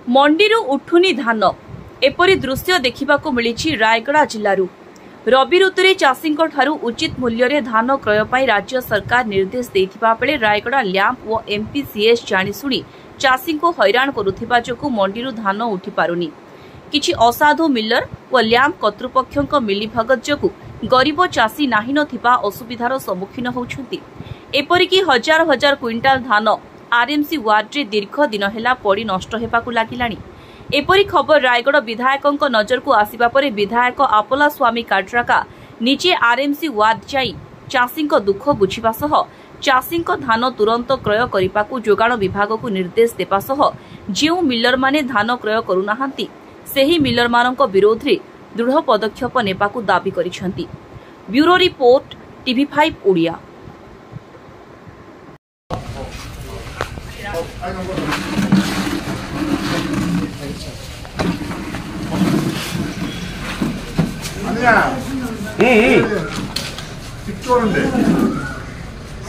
मंडीरू उठुनी धान एपरी दृश्य देखा मिली रायगड़ा जिलूर रबी ऋतु चाषी उचित मूल्य रे धान क्रय पर राज्य सरकार निर्देश देथिबा बेले रायगड़ा लैंप और एमपीसीएस जाणीशुणी चाषी को हैरान करुथिबा जोगु मंडीरू धान उठी पारुनी। किछि असाधु मिलर और लैंप कर्तृपक्षों मिलीभगत जोगु गरीब चाषी नाही नथिबा असुविधार सम्मुखीन होउछन्ति। एपरिकी हजार हजार क्विंटाल धान आरएमसी वार्ड रे दीर्घ दिन हेला पड़ी नष्ट हेबाकु लागिलानी। एपरी खबर रायगढ़ विधायक नजर को आसिबा परे विधायक आपला स्वामी काट्राका निजे आरएमसी वार्ड जाई चाषी दुख बुझिबा सह चाषी धान तुरंत क्रय करिपाकु जोगाण विभाग को निर्देश देबा सह जेउ मिलर माने धान क्रय करुनाहांती सेही मिलर मानक विरोध रे दृढ़ पदक्षेप नेबाकु दाबी करिसेंती। Bureau report TV5 Odia.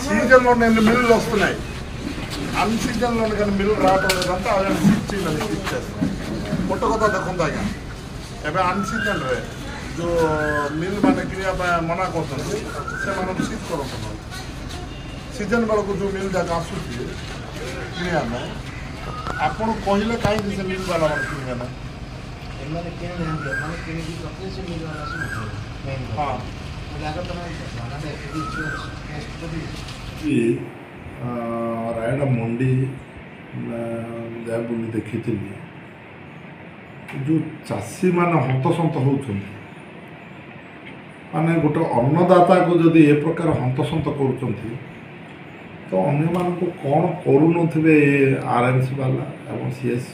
Season లో నేను మిల్లులు వస్తున్నాయి, అన్ సీజన్ లో కానీ మిల్లు రావడం లేదంటే అవి ఇచ్చేస్తాను ଗୋଟେ କଥା ଦେଖନ୍ତୁ ଆଜ୍ଞା, ଏବେ ଅନ୍ ସିଜନ୍ରେ ଯେଉଁ ମିଲ୍ ମାନେ କିଣିବା ପାଇଁ ମନା କରୁଛନ୍ତି ସେମାନଙ୍କୁ ସିଜ୍ କରନ୍ତୁ। ସିଜନ୍ ବେଳକୁ ଯେଉଁ ମିଲ୍ ଯାକ ଆସୁଛି କିଣିବା ପାଇଁ ଆପଣ କହିଲେ କାହିଁକି ସେ ମିଲ୍ ବାଲା ମାନେ କିଣିବେ ନା? ରାୟଗଡ଼ା ମଣ୍ଡି ଯାହା ବୁଲି ଦେଖିଥିଲି, ଯେଉଁ ଚାଷୀମାନେ ହନ୍ତସନ୍ତ ହେଉଛନ୍ତି, ମାନେ ଗୋଟେ ଅନ୍ନଦାତାକୁ ଯଦି ଏ ପ୍ରକାର ହନ୍ତସନ୍ତ କରୁଛନ୍ତି ତ ଅନ୍ୟମାନଙ୍କୁ କ'ଣ କରୁନଥିବେ ଆରଏମସି ବାଲା ଏବଂ ସିଏସ୍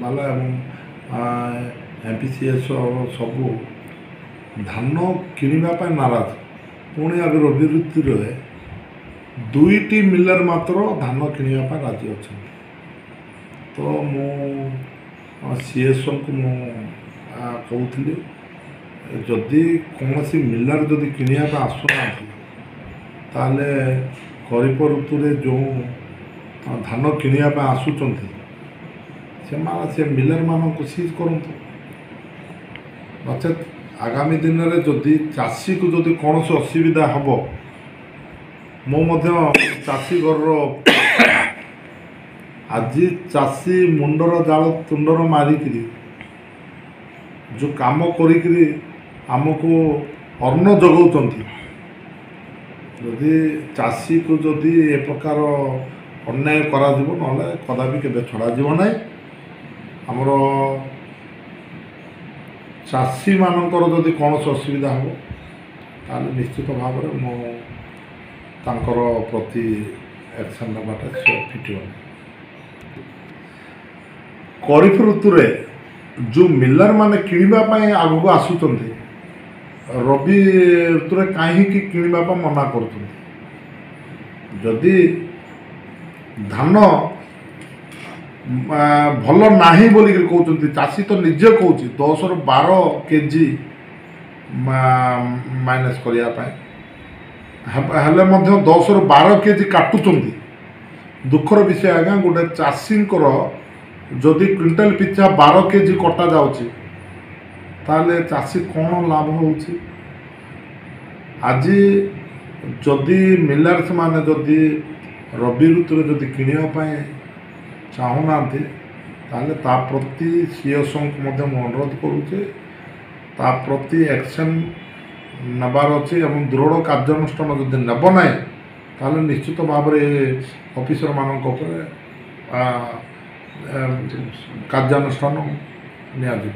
ବାଲା ଏବଂ ଏମପିସିଏସ୍ ସବୁ ଧାନ କିଣିବା ପାଇଁ ନାରାଜ। ପୁଣି ଏବେ ରବି ଋତୁରେ ଦୁଇଟି ମିଲର ମାତ୍ର ଧାନ କିଣିବା ପାଇଁ ରାଜି ଅଛନ୍ତି। ତ ମୁଁ ସିଏସ୍ଙ୍କୁ ମୁଁ କହୁଥିଲି, ଯଦି କୌଣସି ମିଲର ଯଦି କିଣିବା ପାଇଁ ଆସୁନାହାନ୍ତି ତାହେଲେ ଖରିଫ ଋତୁରେ ଯେଉଁ ଧାନ କିଣିବା ପାଇଁ ଆସୁଛନ୍ତି ସେମାନେ ସେ ମିଲରମାନଙ୍କୁ ସିଜ୍ କରନ୍ତୁ। ନଚେତ୍ ଆଗାମୀ ଦିନରେ ଯଦି ଚାଷୀକୁ ଯଦି କୌଣସି ଅସୁବିଧା ହେବ, ମୁଁ ମଧ୍ୟ ଚାଷୀ ଘରର ଆଜି ଚାଷୀ ମୁଣ୍ଡର ଜାଳ ତୁଣ୍ଡର ମାରିକିରି ଯେଉଁ କାମ କରିକିରି ଆମକୁ ଅନ୍ନ ଯୋଗାଉଛନ୍ତି, ଯଦି ଚାଷୀକୁ ଯଦି ଏ ପ୍ରକାର ଅନ୍ୟାୟ କରାଯିବ ନହେଲେ କଦାପି କେବେ ଛଡ଼ାଯିବ ନାହିଁ। ଆମର ଚାଷୀମାନଙ୍କର ଯଦି କୌଣସି ଅସୁବିଧା ହେବ ତାହେଲେ ନିଶ୍ଚିତ ଭାବରେ ମୁଁ ତାଙ୍କର ପ୍ରତି ଆକ୍ସନ୍ ନେବାଟା ଫିଟିବ। ଖରିଫ ଋତୁରେ ଯେଉଁ ମିଲର ମାନେ କିଣିବା ପାଇଁ ଆଗକୁ ଆସୁଛନ୍ତି, ରବି ଋତୁରେ କାହିଁକି କିଣିବା ପାଇଁ ମନା କରୁଛନ୍ତି? ଯଦି ଧାନ ଭଲ ନାହିଁ ବୋଲିକି କହୁଛନ୍ତି, ଚାଷୀ ତ ନିଜେ କହୁଛି 10ରୁ 12 କେଜି ମାଇନସ୍ କରିବା ପାଇଁ, ହେଲେ ମଧ୍ୟ 10ରୁ 12 କେଜି କାଟୁଛନ୍ତି। ଦୁଃଖର ବିଷୟ ଆଜ୍ଞା, ଗୋଟେ ଚାଷୀଙ୍କର ଯଦି କ୍ୱିଣ୍ଟାଲ ପିଛା 12 କେଜି କଟା ଯାଉଛି ତାହେଲେ ଚାଷୀ କ'ଣ ଲାଭ ହେଉଛି? ଆଜି ଯଦି ମିଲର୍ସ ମାନେ ଯଦି ରବି ଋତୁରେ ଯଦି କିଣିବା ପାଇଁ ଚାହୁଁନାହାନ୍ତି ତାହେଲେ ତା ପ୍ରତି ସିଏସ୍ଙ୍କୁ ମଧ୍ୟ ମୁଁ ଅନୁରୋଧ କରୁଛି, ତା ପ୍ରତି ଆକ୍ସନ୍ ନେବାର ଅଛି ଏବଂ ଦୃଢ଼ କାର୍ଯ୍ୟାନୁଷ୍ଠାନ ଯଦି ନେବ ନାହିଁ ତାହେଲେ ନିଶ୍ଚିତ ଭାବରେ ଅଫିସରମାନଙ୍କ ଉପରେ କାର୍ଯ୍ୟାନୁଷ୍ଠାନ ନିଆଯିବ।